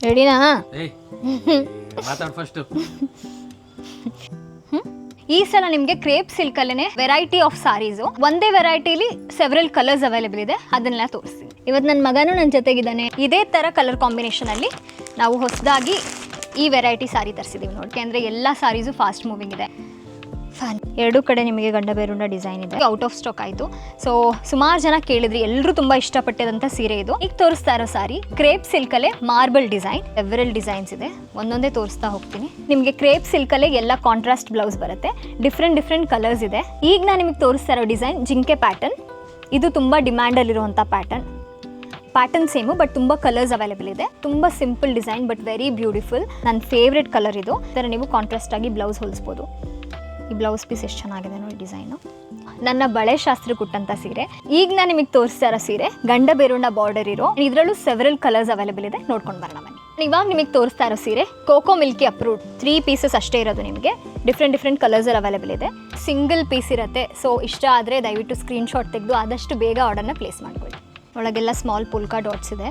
ರೆಡಿನಾ? ಮಾತಾಡ್ ಫಸ್ಟ್. ಈ ಸಲ ನಿಮಗೆ ಕ್ರೇಪ್ ಸಿಲ್ಕ್ ಅಲ್ಲೇ ವೆರೈಟಿ ಆಫ್ ಸಾರೀಸ್, ಒಂದೇ ವೆರೈಟಿಲಿ ಸೆವೆರಲ್ ಕಲರ್ಸ್ ಅವೈಲೇಬಲ್ ಇದೆ, ಅದನ್ನೆಲ್ಲ ತೋರಿಸ್ತೀನಿ. ಇವತ್ತು ನನ್ನ ಮಗನೂ ನನ್ನ ಜೊತೆಗಿದ್ದಾನೆ. ಇದೇ ತರ ಕಲರ್ ಕಾಂಬಿನೇಷನ್ ಅಲ್ಲಿ ನಾವು ಹೊಸದಾಗಿ ಈ ವೆರೈಟಿ ಸಾರಿ ತರಿಸಿದೀವಿ ನೋಡಿ. ಅಂದ್ರೆ ಎಲ್ಲ ಸಾರೀಸು ಫಾಸ್ಟ್ ಮೂವಿಂಗ್ ಇದೆ. ಫ್ಯಾನ್ ಎರಡೂ ಕಡೆ ನಿಮಗೆ ಗಂಡ ಬೇರುಂಡ ಡಿಸೈನ್ ಇದೆ. ಔಟ್ ಆಫ್ ಸ್ಟಾಕ್ ಆಯಿತು. ಸೊ ಸುಮಾರು ಜನ ಕೇಳಿದ್ರಿ, ಎಲ್ಲರೂ ತುಂಬ ಇಷ್ಟಪಟ್ಟಿದಂಥ ಸೀರೆ ಇದು. ಈಗ ತೋರಿಸ್ತಾ ಇರೋ ಸಾರಿ ಕ್ರೇಪ್ ಸಿಲ್ಕಲ್ಲೇ ಮಾರ್ಬಲ್ ಡಿಸೈನ್, ಎವರಲ್ ಡಿಸೈನ್ಸ್ ಇದೆ. ಒಂದೊಂದೇ ತೋರಿಸ್ತಾ ಹೋಗ್ತೀನಿ. ನಿಮಗೆ ಕ್ರೇಪ್ ಸಿಲ್ಕಲ್ಲೇ ಎಲ್ಲ ಕಾಂಟ್ರಾಸ್ಟ್ ಬ್ಲೌಸ್ ಬರುತ್ತೆ, ಡಿಫ್ರೆಂಟ್ ಕಲರ್ಸ್ ಇದೆ. ಈಗ ನಾನು ನಿಮಗೆ ತೋರಿಸ್ತಾ ಇರೋ ಡಿಸೈನ್ ಜಿಂಕೆ ಪ್ಯಾಟರ್ನ್. ಇದು ತುಂಬ ಡಿಮ್ಯಾಂಡಲ್ಲಿರುವಂಥ ಪ್ಯಾಟರ್ನ್ ಸೇಮು, ಬಟ್ ತುಂಬ ಕಲರ್ಸ್ ಅವೈಲೇಬಲ್ ಇದೆ. ತುಂಬ simple design but very beautiful. ನನ್ನ ಫೇವ್ರೆಟ್ ಕಲರ್ ಇದು. ಈ ಥರ ನೀವು ಕಾಂಟ್ರಾಸ್ಟ್ ಆಗಿ ಬ್ಲೌಸ್ ಹೊಲಿಸ್ಬೋದು. ಈ ಬ್ಲೌಸ್ ಪೀಸ್ ಎಷ್ಟು ಚೆನ್ನಾಗಿದೆ ನೋಡಿ ಡಿಸೈನು. ನನ್ನ ಬಳೆ ಶಾಸ್ತ್ರ ಕೊಟ್ಟಂಥ ಸೀರೆ. ಈಗ ನಾನು ನಿಮಗೆ ತೋರಿಸ್ತಾ ಇರೋ ಸೀರೆ ಗಂಡ ಬೇರುಂಡ ಬಾರ್ಡರ್ ಇರೋ, ಇದರಲ್ಲೂ ಸೆವೆರಲ್ ಕಲರ್ಸ್ ಅವೈಲೇಬಲ್ ಇದೆ. ನೋಡ್ಕೊಂಡು ಬರೋಣ ಬನ್ನಿ. ಇವಾಗ ನಿಮಗೆ ತೋರಿಸ್ತಾ ಇರೋ ಸೀರೆ ಕೋಕೋ ಮಿಲ್ಕಿ ಅಪ್ರೂವ್ಡ್ 3 ಪೀಸಸ್ ಅಷ್ಟೇ ಇರೋದು. ನಿಮಗೆ ಡಿಫ್ರೆಂಟ್ ಕಲರ್ಸ್ ಅವೈಲೇಬಲ್ ಇದೆ. ಸಿಂಗಲ್ ಪೀಸ್ ಇರುತ್ತೆ. ಸೊ ಇಷ್ಟ ಆದರೆ ದಯವಿಟ್ಟು ಸ್ಕ್ರೀನ್ಶಾಟ್ ತೆಗೆದು ಆದಷ್ಟು ಬೇಗ ಆರ್ಡರ್ನ ಪ್ಲೇಸ್ ಮಾಡ್ಕೊಳ್ಳಿ. ಒಳಗೆಲ್ಲ ಸ್ಮಾಲ್ ಪುಲ್ಕಾ ಡಾಟ್ಸ್ ಇದೆ.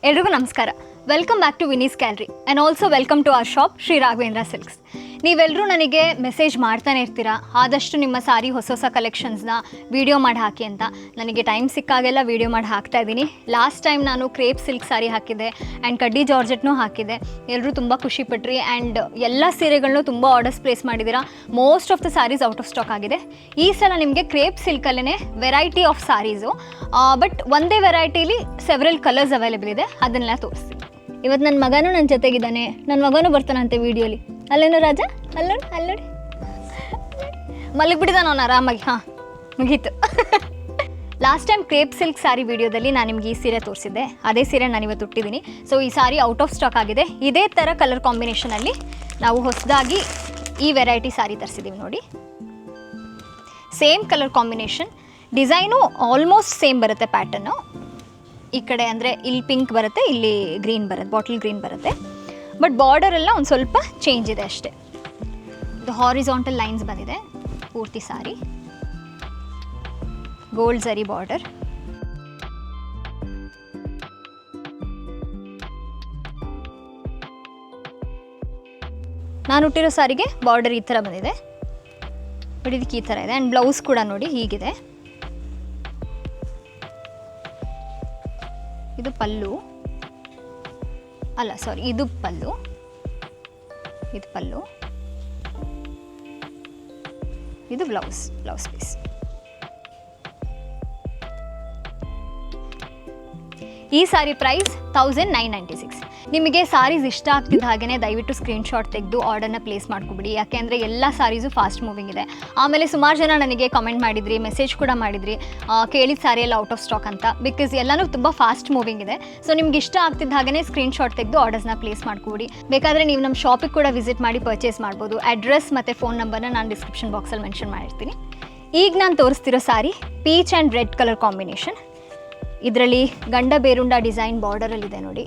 ಎಲ್ರಿಗೂ ನಮಸ್ಕಾರ. Welcome back to Vinees gallery and also welcome to our shop Shri Raghavendra silks. ನೀವೆಲ್ಲರೂ ನನಗೆ ಮೆಸೇಜ್ ಮಾಡ್ತಾನೆ ಇರ್ತೀರಾ, ಆದಷ್ಟು ನಿಮ್ಮ ಸಾರಿ ಹೊಸ ಕಲೆಕ್ಷನ್ಸ್ನ ವೀಡಿಯೋ ಮಾಡಿ ಹಾಕಿ ಅಂತ. ನನಗೆ ಟೈಮ್ ಸಿಕ್ಕಾಗೆಲ್ಲ ವೀಡಿಯೋ ಮಾಡಿ ಹಾಕ್ತಾ ಇದ್ದೀನಿ. ಲಾಸ್ಟ್ ಟೈಮ್ ನಾನು ಕ್ರೇಪ್ ಸಿಲ್ಕ್ ಸಾರಿ ಹಾಕಿದ್ದೆ ಆ್ಯಂಡ್ ಕಡ್ಡಿ ಜಾರ್ಜೆಟ್ನೂ ಹಾಕಿದ್ದೆ. ಎಲ್ಲರೂ ತುಂಬ ಖುಷಿಪಟ್ರಿ ಆ್ಯಂಡ್ ಎಲ್ಲ ಸೀರೆಗಳನ್ನೂ ತುಂಬ ಆರ್ಡರ್ಸ್ ಪ್ಲೇಸ್ ಮಾಡಿದ್ದೀರಾ. Most of the saris out of stock ಆಗಿದೆ. ಈ ಸಲ ನಿಮಗೆ ಕ್ರೇಪ್ ಸಿಲ್ಕಲ್ಲೇ ವೆರೈಟಿ ಆಫ್ ಸಾರೀಸು, ಬಟ್ ಒಂದೇ ವೆರೈಟಿಲಿ ಸೆವೆರಲ್ ಕಲರ್ಸ್ ಅವೈಲೇಬಲ್ ಇದೆ, ಅದನ್ನೆಲ್ಲ ತೋರಿಸ್ತೀನಿ. ಇವತ್ತು ನನ್ನ ಮಗನೂ ನನ್ನ ಜೊತೆಗಿದ್ದಾನೆ. ನನ್ನ ಮಗನೂ ಬರ್ತಾನಂತೆ ವೀಡಿಯೋಲಿ. ಅಲ್ಲೇನೋ ರಾಜ, ಅಲ್ಲೋಡಿ ಮಲಗಿಬಿಟ್ಟಿದ್ದಾನ ಅವನು ಆರಾಮಾಗಿ. ಹಾಂ, ಮುಗೀತು. ಲಾಸ್ಟ್ ಟೈಮ್ ಕ್ರೇಪ್ ಸಿಲ್ಕ್ ಸಾರಿ ವಿಡಿಯೋದಲ್ಲಿ ನಾನು ನಿಮ್ಗೆ ಈ ಸೀರೆ ತೋರಿಸಿದ್ದೆ. ಅದೇ ಸೀರೆ ನಾನು ಇವತ್ತು ಉಟ್ಟಿದ್ದೀನಿ. ಸೊ ಈ ಸಾರಿ ಔಟ್ ಆಫ್ ಸ್ಟಾಕ್ ಆಗಿದೆ. ಇದೇ ಥರ ಕಲರ್ ಕಾಂಬಿನೇಷನಲ್ಲಿ ನಾವು ಹೊಸದಾಗಿ ಈ ವೆರೈಟಿ ಸಾರಿ ತರಿಸಿದ್ದೀವಿ ನೋಡಿ. Same colour combination, design almost same ಬರುತ್ತೆ. ಪ್ಯಾಟರ್ನು ಈ ಕಡೆ ಅಂದರೆ ಇಲ್ಲಿ ಪಿಂಕ್ ಬರುತ್ತೆ, ಇಲ್ಲಿ ಗ್ರೀನ್ ಬರುತ್ತೆ, ಬಾಟಲ್ ಗ್ರೀನ್ ಬರುತ್ತೆ. ಬಟ್ ಬಾರ್ಡರ್ ಎಲ್ಲ ಒಂದು ಸ್ವಲ್ಪ ಚೇಂಜ್ ಇದೆ ಅಷ್ಟೇ. ಇದು ಹಾರಿಜಾಂಟಲ್ ಲೈನ್ಸ್ ಬಂದಿದೆ ಪೂರ್ತಿ ಸಾರಿ. Gold zari border. ನಾನು ಹುಟ್ಟಿರೋ ಸಾರಿಗೆ ಬಾರ್ಡರ್ ಈ ಥರ ಬಂದಿದೆ. ಬಟ್ ಇದಕ್ಕೆ ಈ ಥರ ಇದೆ. ಆ್ಯಂಡ್ ಬ್ಲೌಸ್ ಕೂಡ ನೋಡಿ ಹೀಗಿದೆ. ಇದು ಪಲ್ಲು ಅಲ್ಲ, ಸಾರಿ, ಇದು ಪಲ್ಲು, ಇದು ಪಲ್ಲು, ಇದು ಬ್ಲೌಸ್ ಪೀಸ್. ಈ ಸಾರಿ ಪ್ರೈಸ್ 1996. ನಿಮಗೆ ಸಾರೀಸ್ ಇಷ್ಟ ಆಗ್ತಿದ್ದ ಹಾಗೆಯೇ ದಯವಿಟ್ಟು ಸ್ಕ್ರೀನ್ಶಾಟ್ ತೆಗೆದು ಆರ್ಡರ್ನ ಪ್ಲೇಸ್ ಮಾಡ್ಕೊಬಿಡಿ. ಯಾಕೆಂದರೆ ಎಲ್ಲ ಸಾರೀಸು ಫಾಸ್ಟ್ ಮೂವಿಂಗ್ ಇದೆ. ಆಮೇಲೆ ಸುಮಾರು ಜನ ನನಗೆ ಕಮೆಂಟ್ ಮಾಡಿದ್ರಿ, ಮೆಸೇಜ್ ಕೂಡ ಮಾಡಿದ್ರಿ, ಕೇಳಿದ ಸಾರಿ ಎಲ್ಲ ಔಟ್ ಆಫ್ ಸ್ಟಾಕ್ ಅಂತ. ಬಿಕಾಸ್ ಎಲ್ಲನೂ ತುಂಬ ಫಾಸ್ಟ್ ಮೂವಿಂಗ್ ಇದೆ. ಸೊ ನಿಮ್ಗೆ ಇಷ್ಟ ಆಗ್ತಿದ್ದ ಹಾಗೆಯೇ ಸ್ಕ್ರೀನ್ಶಾಟ್ ತೆಗೆದು ಆರ್ಡರ್ಸ್ನ ಪ್ಲೇಸ್ ಮಾಡ್ಕೊಬಿಡಿ. ಬೇಕಾದರೆ ನೀವು ನಮ್ಮ ಶಾಪಿಗೆ ಕೂಡ ವಿಸಿಟ್ ಮಾಡಿ ಪರ್ಚೇಸ್ ಮಾಡ್ಬೋದು. ಅಡ್ರೆಸ್ ಮತ್ತು ಫೋನ್ ನಂಬರ್ನ ನಾನು ಡಿಸ್ಕ್ರಿಪ್ಷನ್ ಬಾಕ್ಸಲ್ಲಿ ಮೆನ್ಷನ್ ಮಾಡಿರ್ತೀನಿ. ಈಗ ನಾನು ತೋರಿಸ್ತಿರೋ sari peach and red colour combination. ಇದರಲ್ಲಿ ಗಂಡ ಬೇರುಂಡ ಡಿಸೈನ್ ಬಾರ್ಡರಲ್ಲಿದೆ ನೋಡಿ.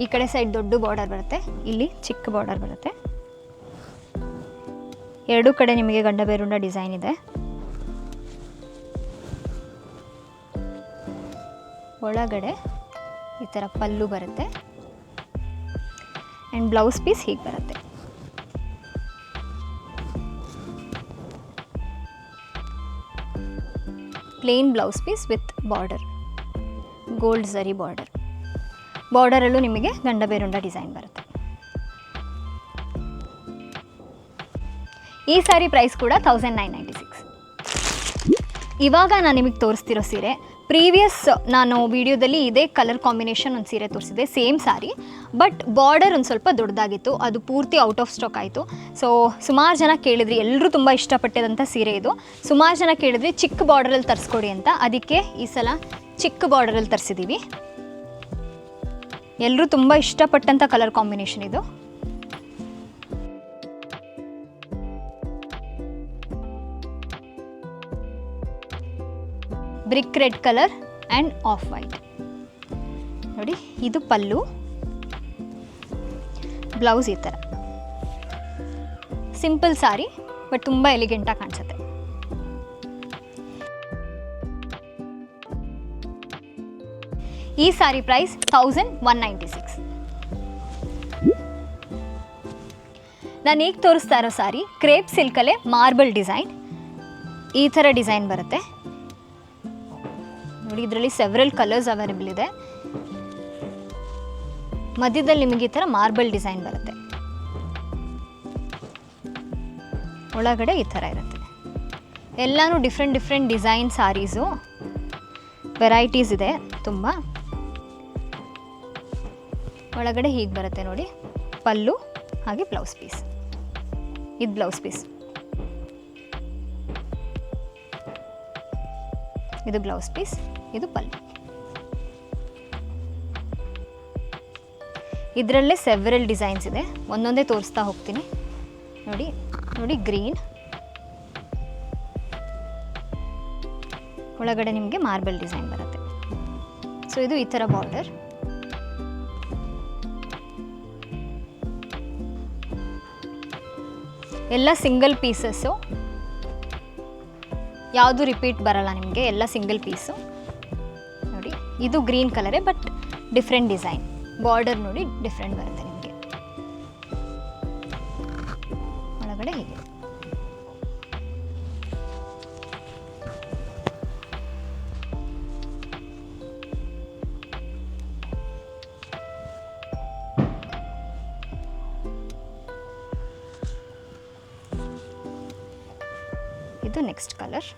ಈ ಕಡೆ ಸೈಡ್ ದೊಡ್ಡ ಬಾರ್ಡರ್ ಬರುತ್ತೆ, ಇಲ್ಲಿ ಚಿಕ್ಕ ಬಾರ್ಡರ್ ಬರುತ್ತೆ. ಎರಡೂ ಕಡೆ ನಿಮಗೆ ಗಂಡ ಬೇರುಂಡ ಡಿಸೈನ್ ಇದೆ. ಒಳಗಡೆ ಈ ಥರ ಪಲ್ಲು ಬರುತ್ತೆ ಆ್ಯಂಡ್ ಬ್ಲೌಸ್ ಪೀಸ್ ಹೀಗೆ ಬರುತ್ತೆ. Plain blouse piece with border, gold zari border. ಬಾರ್ಡರಲ್ಲೂ ನಿಮಗೆ ಗಂಡ ಬೇರುಂಡ ಡಿಸೈನ್ ಬರುತ್ತೆ. ಈ ಸಾರಿ ಪ್ರೈಸ್ ಕೂಡ 1996. ಇವಾಗ ನಾನು ನಿಮಗೆ ತೋರಿಸ್ತಿರೋ ಸೀರೆ, ಪ್ರೀವಿಯಸ್ ನಾನು ವಿಡಿಯೋದಲ್ಲಿ ಇದೇ ಕಲರ್ ಕಾಂಬಿನೇಷನ್ ಒಂದು ಸೀರೆ ತೋರಿಸಿದೆ, ಸೇಮ್ ಸಾರಿ. ಬಟ್ ಬಾರ್ಡರ್ ಒಂದು ಸ್ವಲ್ಪ ದೊಡ್ಡದಾಗಿತ್ತು, ಅದು ಪೂರ್ತಿ ಔಟ್ ಆಫ್ ಸ್ಟಾಕ್ ಆಯಿತು. ಸೊ ಸುಮಾರು ಜನ ಕೇಳಿದ್ರಿ, ಎಲ್ಲರೂ ತುಂಬ ಇಷ್ಟಪಟ್ಟಿದಂಥ ಸೀರೆ ಇದು. ಸುಮಾರು ಜನ ಕೇಳಿದ್ರಿ ಚಿಕ್ಕ ಬಾರ್ಡರಲ್ಲಿ ತರಿಸ್ಕೊಡಿ ಅಂತ. ಅದಕ್ಕೆ ಈ ಸಲ ಚಿಕ್ಕ ಬಾರ್ಡರಲ್ಲಿ ತರಿಸಿದ್ದೀವಿ. ಎಲ್ಲರೂ ತುಂಬ ಇಷ್ಟಪಟ್ಟಂಥ ಕಲರ್ ಕಾಂಬಿನೇಷನ್ ಇದು. Brick red colour and off white ನೋಡಿ. ಇದು ಪಲ್ಲು ಬ್ಲೌಸ್ ಈ ಥರ ಸಿಂಪಲ್ ಸಾರಿ ಬಟ್ ತುಂಬ ಎಲಿಗೆಂಟಾಗಿ ಕಾಣಿಸುತ್ತೆ. ಈ ಸಾರಿ ಪ್ರೈಸ್ 1196. ನಾನು ಈಗ ತೋರಿಸ್ತಾ ಇರೋ ಸಾರಿ ಕ್ರೇಪ್ ಸಿಲ್ಕಲ್ಲೇ ಮಾರ್ಬಲ್ ಡಿಸೈನ್. ಈ ಥರ ಡಿಸೈನ್ ಬರುತ್ತೆ ನೋಡಿ. ಇದರಲ್ಲಿ ಸೆವೆರಲ್ ಕಲರ್ಸ್ ಅವೈಲೇಬಲ್ ಇದೆ. ಮಧ್ಯದಲ್ಲಿ ನಿಮಗೆ ಈ ಥರ ಮಾರ್ಬಲ್ ಡಿಸೈನ್ ಬರುತ್ತೆ. ಒಳಗಡೆ ಈ ಥರ ಇರುತ್ತೆ. ಎಲ್ಲನೂ ಡಿಫ್ರೆಂಟ್ ಡಿಸೈನ್ ಸಾರೀಸು, ವೆರೈಟೀಸ್ ಇದೆ ತುಂಬ. ಒಳಗಡೆ ಹೀಗೆ ಬರುತ್ತೆ ನೋಡಿ, ಪಲ್ಲು ಹಾಗೆ ಬ್ಲೌಸ್ ಪೀಸ್. ಇದು ಬ್ಲೌಸ್ ಪೀಸ್, ಇದು ಬ್ಲೌಸ್ ಪೀಸ್, ಇದು ಪಲ್ಲು. ಇದರಲ್ಲೇ ಸೆವೆರಲ್ ಡಿಸೈನ್ಸ್ ಇದೆ, ಒಂದೊಂದೇ ತೋರಿಸ್ತಾ ಹೋಗ್ತೀನಿ ನೋಡಿ. ನೋಡಿ ಗ್ರೀನ್, ಒಳಗಡೆ ನಿಮಗೆ ಮಾರ್ಬಲ್ ಡಿಸೈನ್ ಬರುತ್ತೆ. ಸೊ ಇದು ಈ ಥರ ಬಾರ್ಡರ್. ಎಲ್ಲ ಸಿಂಗಲ್ ಪೀಸಸ್ಸು, ಯಾವುದು ರಿಪೀಟ್ ಬರಲ್ಲ ನಿಮಗೆ, ಎಲ್ಲ ಸಿಂಗಲ್ ಪೀಸು ನೋಡಿ. ಇದು ಗ್ರೀನ್ ಕಲರೇ ಬಟ್ ಡಿಫ್ರೆಂಟ್ ಡಿಸೈನ್. ಬಾರ್ಡರ್ ನೋಡಿ ಡಿಫ್ರೆಂಟ್ ಬರುತ್ತೆ ನಿಮಗೆ. ಒಳಗಡೆ ಹೀಗೆ ಇದು ನೆಕ್ಸ್ಟ್ ಕಲರ್.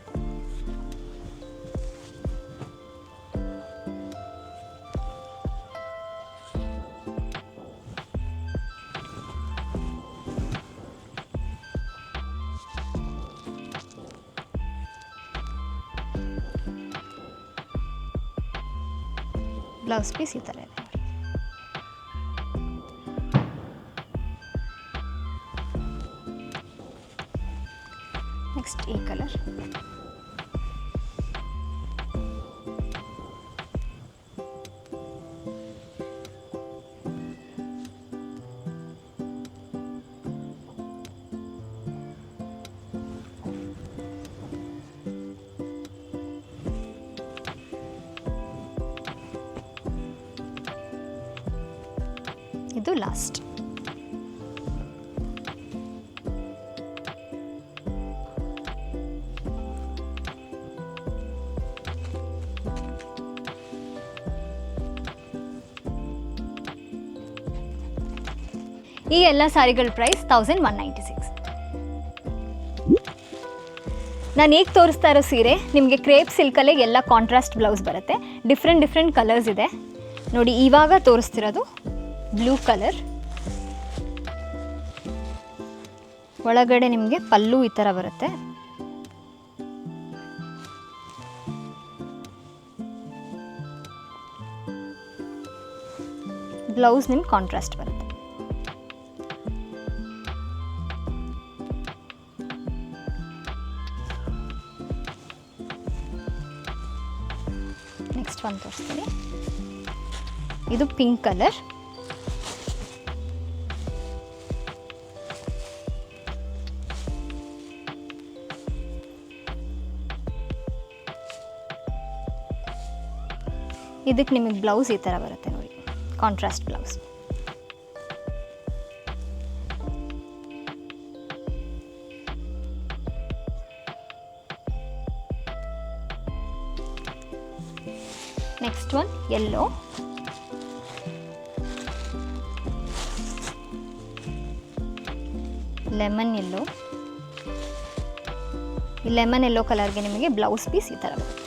ಬ್ಲೌಸ್ ಪೀಸ್ ಈ ಥರ ಇದೆ. ನೆಕ್ಸ್ಟ್ ಈ ಕಲರ್. ಇದು ಲಾಸ್ಟ್. ಈ ಎಲ್ಲ ಸಾರಿಗಳ ಪ್ರೈಸ್ 1196. ನಾನು ಈಗ ತೋರಿಸ್ತಾ ಇರೋ ಸೀರೆ ನಿಮಗೆ ಕ್ರೇಪ್ ಸಿಲ್ಕಲ್ಲೇ ಎಲ್ಲ ಕಾಂಟ್ರಾಸ್ಟ್ ಬ್ಲೌಸ್ ಬರುತ್ತೆ. ಡಿಫ್ರೆಂಟ್ ಕಲರ್ಸ್ ಇದೆ ನೋಡಿ. ಇವಾಗ ತೋರಿಸ್ತಿರೋದು ಬ್ಲೂ ಕಲರ್. ಒಳಗಡೆ ನಿಮಗೆ ಪಲ್ಲು ಈ ಥರ ಬರುತ್ತೆ. ಬ್ಲೌಸ್ ನಿಮ್ಗೆ ಕಾಂಟ್ರಾಸ್ಟ್ ಬರುತ್ತೆ. ನೆಕ್ಸ್ಟ್ ಒಂದು ತೋರಿಸ್ತೀನಿ. ಇದು ಪಿಂಕ್ ಕಲರ್. ಇದಕ್ಕೆ ನಿಮಗೆ ಬ್ಲೌಸ್ ಈ ಥರ ಬರುತ್ತೆ ನೋಡಿ, contrast blouse. Next one yellow. Lemon yellow. ಈ ಲೆಮನ್ ಯೆಲ್ಲೋ ಕಲರ್ಗೆ ನಿಮಗೆ ಬ್ಲೌಸ್ ಪೀಸ್ ಈ ಥರ ಬರುತ್ತೆ.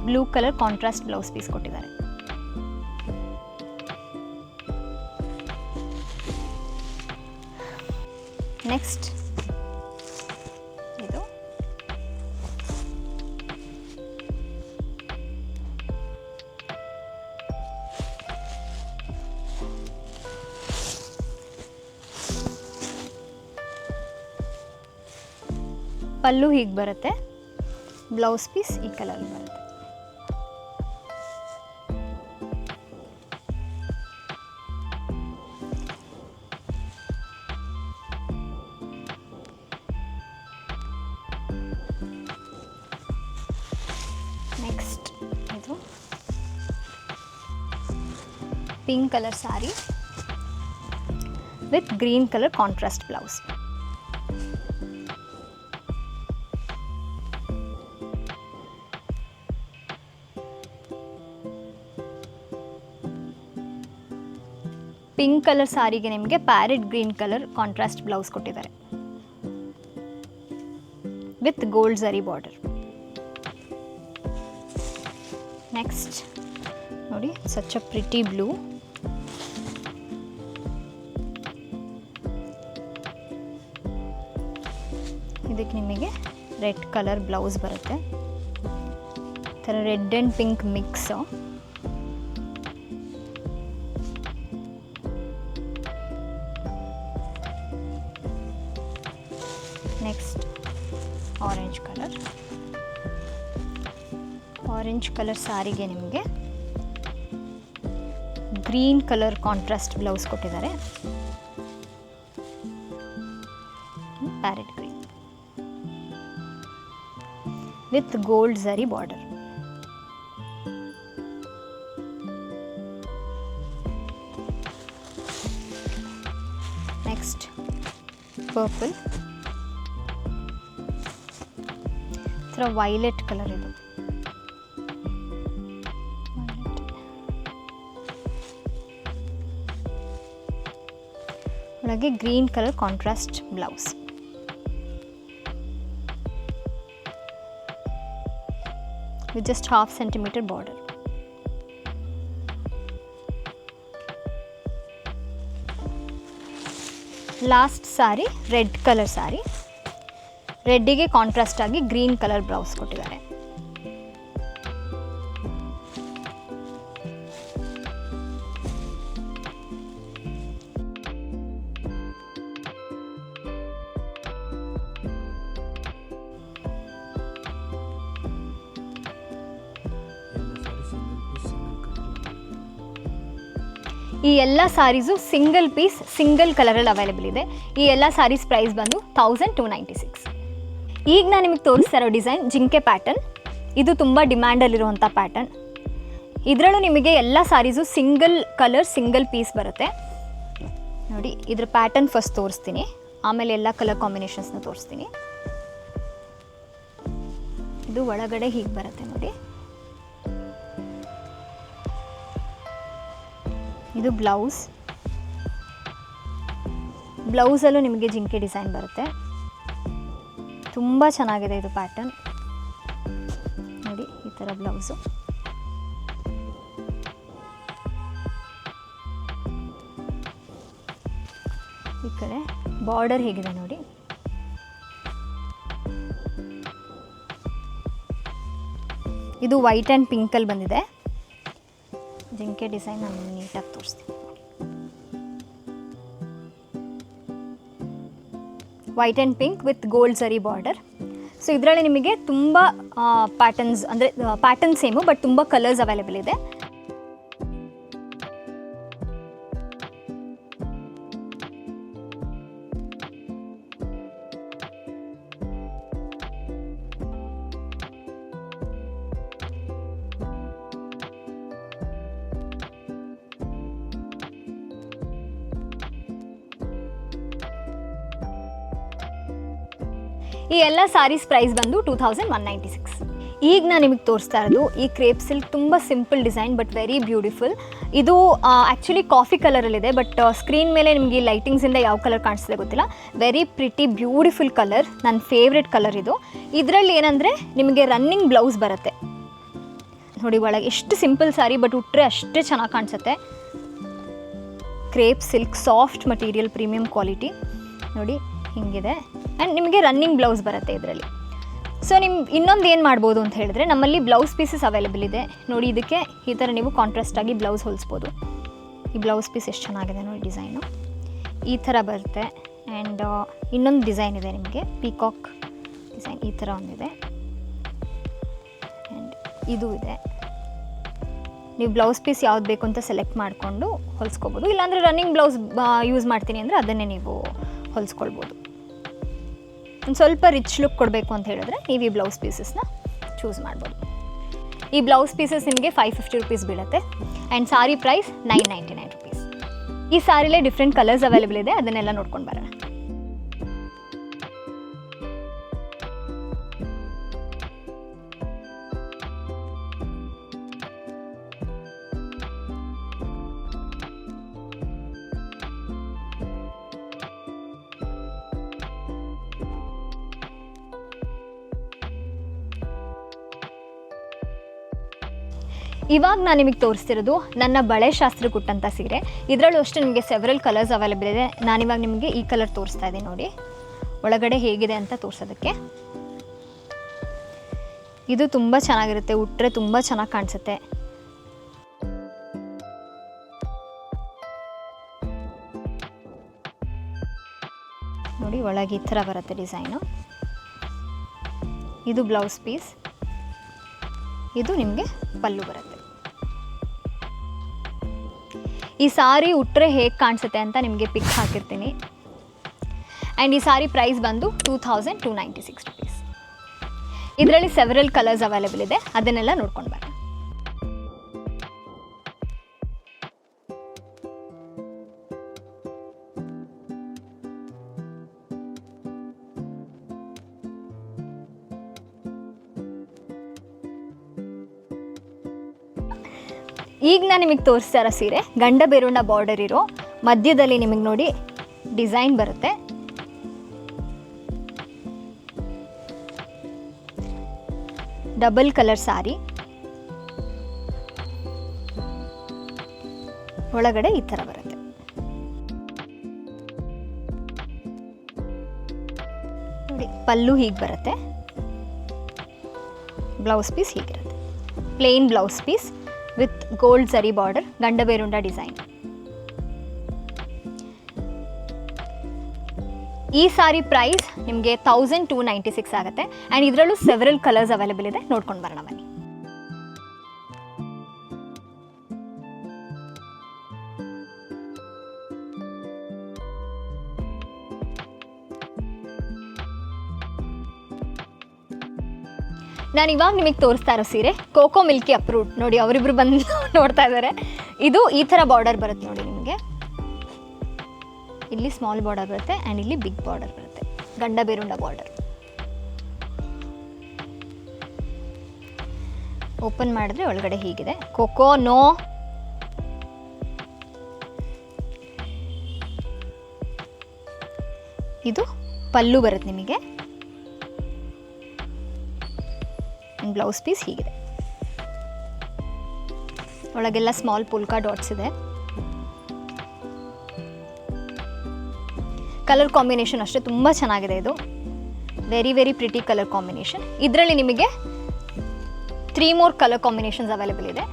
Blue colour contrast blouse piece ಕೊಟ್ಟಿದ್ದಾರೆ. ನೆಕ್ಸ್ಟ್ ಇದು ಪಲ್ಲು ಹೀಗೆ ಬರುತ್ತೆ, ಬ್ಲೌಸ್ ಪೀಸ್ ಈ ಕಲರ್ ಬರುತ್ತೆ. Pink colour sari with green colour contrast blouse. Pink colour ಸಾರಿಗೆ ನಿಮಗೆ parrot green colour contrast blouse ಕೊಟ್ಟಿದ್ದಾರೆ with gold zari border. Next ನೋಡಿ, ಸಚ್ ಅ ಪ್ರಿಟಿ ಬ್ಲೂ. ಇದಕ್ಕೆ ನಿಮಗೆ ರೆಡ್ ಕಲರ್ ಬ್ಲೌಸ್ ಬರುತ್ತೆ. ಈ ಥರ red and pink mix. Next orange colour. Orange colour ಸಾರಿಗೆ ನಿಮಗೆ ಗ್ರೀನ್ ಕಲರ್ ಕಾಂಟ್ರಾಸ್ಟ್ ಬ್ಲೌಸ್ ಕೊಟ್ಟಿದ್ದಾರೆ, parrot green with gold zari border. Next purple. Violet colour ಇದು. ಒಳಗೆ green colour contrast blouse. With just 1/2 centimeter border. Last sari red colour sari. ರೆಡ್ಡಿಗೆ contrast ಆಗಿ green colour blouse ಕೊಟ್ಟಿದ್ದಾರೆ. ಈ ಎಲ್ಲ ಸಾರೀಸು ಸಿಂಗಲ್ ಪೀಸ್ ಸಿಂಗಲ್ ಕಲರಲ್ಲಿ available ಇದೆ. ಈ ಎಲ್ಲ ಸಾರೀಸ್ ಪ್ರೈಸ್ ಬಂದು 1296. ಈಗ ನಾನು ನಿಮಗೆ ತೋರಿಸ್ತಾ ಇರೋ ಡಿಸೈನ್ ಜಿಂಕೆ ಪ್ಯಾಟರ್ನ್. ಇದು ತುಂಬ ಡಿಮ್ಯಾಂಡಲ್ಲಿರುವಂಥ ಪ್ಯಾಟರ್ನ್. ಇದರಲ್ಲೂ ನಿಮಗೆ ಎಲ್ಲ saris single colour single piece ಬರುತ್ತೆ. ನೋಡಿ, ಇದ್ರ ಪ್ಯಾಟರ್ನ್ ಫಸ್ಟ್ ತೋರಿಸ್ತೀನಿ, ಆಮೇಲೆ ಎಲ್ಲ ಕಲರ್ ಕಾಂಬಿನೇಷನ್ಸ್ನ ತೋರಿಸ್ತೀನಿ. ಇದು ಒಳಗಡೆ ಹೀಗೆ ಬರುತ್ತೆ ನೋಡಿ. ಇದು ಬ್ಲೌಸ್. ಬ್ಲೌಸಲ್ಲೂ ನಿಮಗೆ ಜಿಂಕೆ ಡಿಸೈನ್ ಬರುತ್ತೆ. ತುಂಬ ಚೆನ್ನಾಗಿದೆ ಇದು ಪ್ಯಾಟರ್ನ್ ನೋಡಿ. ಈ ಥರ ಬ್ಲೌಸು. ಈ ಕಡೆ ಬಾರ್ಡರ್ ಹೇಗಿದೆ ನೋಡಿ. ಇದು ವೈಟ್ ಆ್ಯಂಡ್ ಪಿಂಕಲ್ಲಿ ಬಂದಿದೆ. ಜಿಂಕೆ ಡಿಸೈನ್ ನಾನು ನೀಟಾಗಿ ತೋರಿಸ್ತೀನಿ. White and pink with gold zari border. So ಇದರಲ್ಲಿ ನಿಮಗೆ ತುಂಬ ಪ್ಯಾಟರ್ನ್ಸ್, ಅಂದರೆ ಪ್ಯಾಟರ್ನ್ ಸೇಮು ಬಟ್ ತುಂಬ ಕಲರ್ಸ್ ಅವೈಲೇಬಲ್ ಇದೆ. ಈ ಎಲ್ಲ ಸಾರೀಸ್ ಪ್ರೈಸ್ ಬಂದು 2196. ಈಗ ನಾನು ನಿಮಗೆ ತೋರಿಸ್ತಾ ಇರೋದು ಈ ಕ್ರೇಪ್ ಸಿಲ್ಕ್. ತುಂಬ simple design but very beautiful. ಇದು ಆ್ಯಕ್ಚುಲಿ ಕಾಫಿ ಕಲರಲ್ಲಿದೆ, ಬಟ್ ಸ್ಕ್ರೀನ್ ಮೇಲೆ ನಿಮಗೆ ಲೈಟಿಂಗ್ಸಿಂದ ಯಾವ ಕಲರ್ ಕಾಣಿಸ್ತಿದೆ ಗೊತ್ತಿಲ್ಲ. ವೆರಿ ಪ್ರಿಟಿ ಬ್ಯೂಟಿಫುಲ್ ಕಲರ್, ನನ್ನ ಫೇವ್ರೆಟ್ ಕಲರ್ ಇದು. ಇದರಲ್ಲಿ ಏನಂದರೆ ನಿಮಗೆ ರನ್ನಿಂಗ್ ಬ್ಲೌಸ್ ಬರುತ್ತೆ ನೋಡಿ. ಒಳಗೆ ಎಷ್ಟು ಸಿಂಪಲ್ ಸಾರಿ ಬಟ್ ಉಟ್ಟರೆ ಅಷ್ಟೇ ಚೆನ್ನಾಗಿ ಕಾಣಿಸುತ್ತೆ. Crepe silk, soft material, premium quality ನೋಡಿ ಹಿಂಗಿದೆ. ಆ್ಯಂಡ್ ನಿಮಗೆ ರನ್ನಿಂಗ್ ಬ್ಲೌಸ್ ಬರುತ್ತೆ ಇದರಲ್ಲಿ. ಸೊ ಇನ್ನೊಂದು ಏನು ಮಾಡ್ಬೋದು ಅಂತ ಹೇಳಿದ್ರೆ, ನಮ್ಮಲ್ಲಿ ಬ್ಲೌಸ್ ಪೀಸಸ್ ಅವೈಲೇಬಲ್ ಇದೆ ನೋಡಿ. ಇದಕ್ಕೆ ಈ ಥರ ನೀವು ಕಾಂಟ್ರಾಸ್ಟ್ ಆಗಿ ಬ್ಲೌಸ್ ಹೊಲಿಸ್ಬೋದು. ಈ ಬ್ಲೌಸ್ ಪೀಸ್ ಎಷ್ಟು ಚೆನ್ನಾಗಿದೆ ನೋಡಿ, ಡಿಸೈನು ಈ ಥರ ಬರುತ್ತೆ. ಆ್ಯಂಡ್ ಇನ್ನೊಂದು ಡಿಸೈನ್ ಇದೆ ನಿಮಗೆ, ಪೀಕಾಕ್ ಡಿಸೈನ್ ಈ ಥರ ಒಂದಿದೆ. ಆ್ಯಂಡ್ ಇದು ಇದೆ. ನೀವು ಬ್ಲೌಸ್ ಪೀಸ್ ಯಾವ್ದು ಬೇಕು ಅಂತ ಸೆಲೆಕ್ಟ್ ಮಾಡಿಕೊಂಡು ಹೊಲಿಸ್ಕೋಬೋದು. ಇಲ್ಲಾಂದರೆ ರನ್ನಿಂಗ್ ಬ್ಲೌಸ್ ಯೂಸ್ ಮಾಡ್ತೀನಿ ಅಂದರೆ ಅದನ್ನೇ ನೀವು ಹೊಲಿಸ್ಕೊಳ್ಬೋದು. ಒಂದು ಸ್ವಲ್ಪ ರಿಚ್ ಲುಕ್ ಕೊಡಬೇಕು ಅಂತ ಹೇಳಿದ್ರೆ ನೀವು ಈ ಬ್ಲೌಸ್ ಪೀಸಸ್ನ ಚೂಸ್ ಮಾಡ್ಬೋದು. ಈ ಬ್ಲೌಸ್ ಪೀಸಸ್ ನಿಮಗೆ 550 ರುಪೀಸ್ ಬೀಳುತ್ತೆ ಆ್ಯಂಡ್ ಸಾರಿ ಪ್ರೈಸ್ 999 ರುಪೀಸ್. ಈ ಸಾರಿಲೇ ಡಿಫ್ರೆಂಟ್ ಕಲರ್ಸ್ ಅವೈಲೇಬಲ್ ಇದೆ, ಅದನ್ನೆಲ್ಲ ನೋಡ್ಕೊಂಡು ಬರೋಣ. ಇವಾಗ ನಾನು ನಿಮಗೆ ತೋರಿಸ್ತಿರೋದು ನನ್ನ ಬಳೆ ಶಾಸ್ತ್ರ ಕೊಟ್ಟಂಥ ಸೀರೆ. ಇದರಲ್ಲೂ ಅಷ್ಟೇ ನಿಮಗೆ ಸೆವೆರಲ್ ಕಲರ್ಸ್ ಅವೈಲೇಬಲ್ ಇದೆ. ನಾನಿವಾಗ ನಿಮಗೆ ಈ ಕಲರ್ ತೋರಿಸ್ತಾ ಇದ್ದೀನಿ ನೋಡಿ, ಒಳಗಡೆ ಹೇಗಿದೆ ಅಂತ ತೋರಿಸೋದಕ್ಕೆ. ಇದು ತುಂಬ ಚೆನ್ನಾಗಿರುತ್ತೆ, ಉಟ್ಟರೆ ತುಂಬ ಚೆನ್ನಾಗಿ ಕಾಣಿಸುತ್ತೆ. ನೋಡಿ ಒಳಗೆ ಈ ಥರ ಬರುತ್ತೆ ಡಿಸೈನು. ಇದು ಬ್ಲೌಸ್ ಪೀಸ್, ಇದು ನಿಮಗೆ ಪಲ್ಲು ಬರುತ್ತೆ. ಈ ಸಾರಿ ಉಟ್ಟರೆ ಹೇಗೆ ಕಾಣಿಸುತ್ತೆ ಅಂತ ನಿಮಗೆ ಪಿಕ್ ಹಾಕಿರ್ತೀನಿ. ಆ್ಯಂಡ್ ಈ ಸಾರಿ ಪ್ರೈಸ್ ಬಂದು 2296 ರುಪೀಸ್. ಇದರಲ್ಲಿ ಸೆವೆರಲ್ ಕಲರ್ಸ್ ಅವೈಲೇಬಲ್ ಇದೆ, ಅದನ್ನೆಲ್ಲ ನೋಡ್ಕೊಂಡು ಬರೋಣ. ಈಗ ನಾನು ನಿಮಗೆ ತೋರಿಸ್ತಾ ಇರೋ ಸೀರೆ ಗಂಡ ಬೇರುಂಡ ಬಾರ್ಡರ್ ಇರೋ, ಮಧ್ಯದಲ್ಲಿ ನಿಮಗೆ ನೋಡಿ ಡಿಸೈನ್ ಬರುತ್ತೆ. ಡಬಲ್ ಕಲರ್ ಸಾರಿ, ಒಳಗಡೆ ಈ ಥರ ಬರುತ್ತೆ. ನೋಡಿ ಪಲ್ಲು ಹೀಗೆ ಬರುತ್ತೆ, ಬ್ಲೌಸ್ ಪೀಸ್ ಹೀಗಿರುತ್ತೆ. Plain blouse piece with gold zari border, Gandaberunda design. ಈ ಸಾರಿ ಪ್ರೈಸ್ ನಿಮಗೆ 1296 ಆಗುತ್ತೆ. ಆ್ಯಂಡ್ ಇದರಲ್ಲೂ ಸೆವೆರಲ್ ಕಲರ್ಸ್ ಅವೈಲೇಬಲ್ ಇದೆ, ನೋಡ್ಕೊಂಡು ಬರೋಣ ಬನ್ನಿ. ನಾನು ಇವಾಗ ನಿಮಗೆ ತೋರಿಸ್ತಾ ಇರೋ ಸೀರೆ ಕೋಕೋ ಮಿಲ್ಕಿ ಅಪ್ರೂವ್ಡ್. ನೋಡಿ ಅವರಿಬ್ರು ಬಂದು ನೋಡ್ತಾ ಇದ್ದಾರೆ. ಇದು ಈ ಥರ ಬಾರ್ಡರ್ ಬರುತ್ತೆ ನೋಡಿ ನಿಮಗೆ. ಇಲ್ಲಿ ಸ್ಮಾಲ್ ಬಾರ್ಡರ್ ಬರುತ್ತೆ ಆ್ಯಂಡ್ ಇಲ್ಲಿ ಬಿಗ್ ಬಾರ್ಡರ್ ಬರುತ್ತೆ, ಗಂಡ ಬೇರುಂಡ ಬಾರ್ಡರ್. ಓಪನ್ ಮಾಡಿದ್ರೆ ಒಳಗಡೆ ಹೀಗಿದೆ. ಕೋಕೋ ನೋ. ಇದು ಪಲ್ಲು ಬರುತ್ತೆ ನಿಮಗೆ. ಬ್ಲೌಸ್ ಪೀಸ್ ಹೀಗಿದೆ, ಒಳಗೆಲ್ಲ ಸ್ಮಾಲ್ ಪುಲ್ಕಾ ಡಾಟ್ಸ್ ಇದೆ. ಕಲರ್ ಕಾಂಬಿನೇಷನ್ ಅಷ್ಟೇ ತುಂಬ ಚೆನ್ನಾಗಿದೆ. ಇದು very very pretty colour combination. ಇದರಲ್ಲಿ ನಿಮಗೆ 3 more ಕಲರ್ ಕಾಂಬಿನೇಷನ್ಸ್ ಅವೈಲೇಬಲ್ ಇದೆ.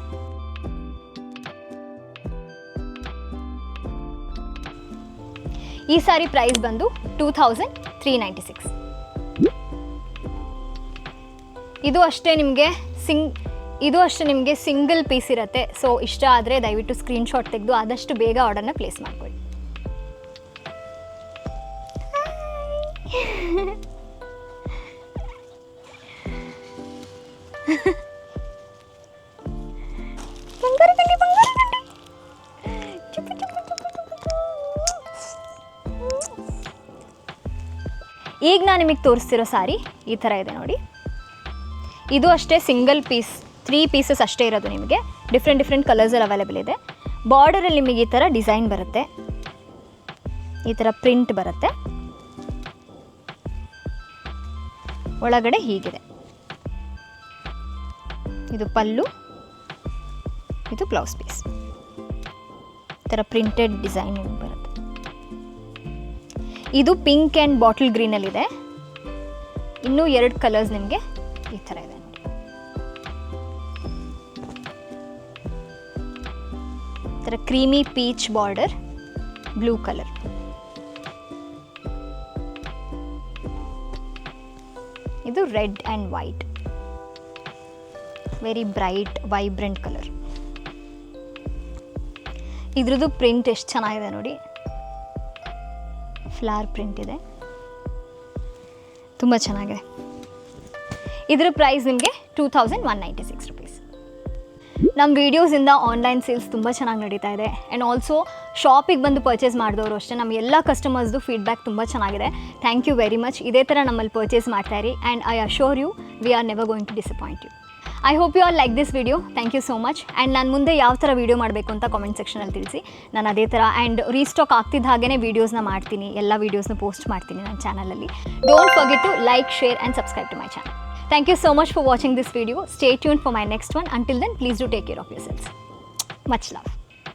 ಈ ಸಾರಿ ಪ್ರೈಸ್ ಬಂದು 2396. ಇದು ಅಷ್ಟೇ ನಿಮಗೆ ಸಿಂಗಲ್ ಪೀಸ್ ಇರುತ್ತೆ. ಸೊ ಇಷ್ಟ ಆದರೆ ದಯವಿಟ್ಟು ಸ್ಕ್ರೀನ್ಶಾಟ್ ತೆಗೆದು ಆದಷ್ಟು ಬೇಗ ಆರ್ಡರ್ನ ಪ್ಲೇಸ್ ಮಾಡ್ಕೊಳ್ಳಿ. ಈಗ ನಾನು ನಿಮಗೆ ತೋರಿಸ್ತಿರೋ ಸಾರಿ ಈ ಥರ ಇದೆ ನೋಡಿ. ಇದು ಅಷ್ಟೇ ಸಿಂಗಲ್ ಪೀಸ್, 3 ಪೀಸಸ್ ಅಷ್ಟೇ ಇರೋದು. ನಿಮಗೆ ಡಿಫ್ರೆಂಟ್ ಕಲರ್ಸಲ್ಲಿ ಅವೈಲೇಬಲ್ ಇದೆ. ಬಾರ್ಡರಲ್ಲಿ ನಿಮಗೆ ಈ ಥರ ಡಿಸೈನ್ ಬರುತ್ತೆ, ಈ ಥರ ಪ್ರಿಂಟ್ ಬರುತ್ತೆ. ಒಳಗಡೆ ಹೀಗಿದೆ. ಇದು ಪಲ್ಲು, ಇದು ಬ್ಲೌಸ್ ಪೀಸ್. ಈ ಥರ ಪ್ರಿಂಟೆಡ್ ಡಿಸೈನ್ ನಿಮಗೆ ಬರುತ್ತೆ. ಇದು ಪಿಂಕ್ ಆ್ಯಂಡ್ ಬಾಟಲ್ ಗ್ರೀನಲ್ಲಿದೆ. ಇನ್ನೂ 2 ಕಲರ್ಸ್ ನಿಮಗೆ ಈ ಥರ ಇದೆ ನೋಡಿ. ಈ ಥರ creamy peach border, blue colour. ಇದು red and white, very bright vibrant colour. ಇದ್ರದ್ದು ಪ್ರಿಂಟ್ ಎಷ್ಟು ಚೆನ್ನಾಗಿದೆ ನೋಡಿ, ಫ್ಲವರ್ ಪ್ರಿಂಟ್ ಇದೆ, ತುಂಬ ಚೆನ್ನಾಗಿದೆ. ಇದರ ಪ್ರೈಸ್ ನಿಮಗೆ 2196 ರುಪೀಸ್. ನಮ್ಮ ವೀಡಿಯೋಸಿಂದ ಆನ್ಲೈನ್ ಸೇಲ್ಸ್ ತುಂಬ ಚೆನ್ನಾಗಿ ನಡೀತಾ ಇದೆ ಆ್ಯಂಡ್ ಆಲ್ಸೋ ಶಾಪಿಗೆ ಬಂದು ಪರ್ಚೇಸ್ ಮಾಡಿದವರು ಅಷ್ಟೇ ನಮ್ಮ ಎಲ್ಲ ಕಸ್ಟಮರ್ಸ್ದು ಫೀಡ್ಬ್ಯಾಕ್ ತುಂಬ ಚೆನ್ನಾಗಿದೆ. Thank you very much. ಇದೇ ಥರ ನಮ್ಮಲ್ಲಿ ಪರ್ಚೇಸ್ ಮಾಡ್ತಾ ಇರಿ and I assure you we are never going to disappoint you. I hope you all like this video. Thank you so much. And ನಾನು ಮುಂದೆ ಯಾವ ಥರ ವೀಡಿಯೋ ಮಾಡಬೇಕು ಅಂತ ಕಾಮೆಂಟ್ ಸೆಕ್ಷನಲ್ಲಿ ತಿಳಿಸಿ. ನಾನು ಅದೇ ಥರ ಆ್ಯಂಡ್ ರೀಸ್ಟಾಕ್ ಆಗ್ತಿದ್ದ ಹಾಗೇ ವೀಡಿಯೋಸ್ನ ಮಾಡ್ತೀನಿ, ಎಲ್ಲ ವೀಡಿಯೋಸ್ನ ಪೋಸ್ಟ್ ಮಾಡ್ತೀನಿ ನನ್ನ ಚಾನಲಲ್ಲಿ. Don't forget to like, share and subscribe to my channel. Thank you so much for watching this video. Stay tuned for my next one. Until then, please do take care of yourselves. Much love.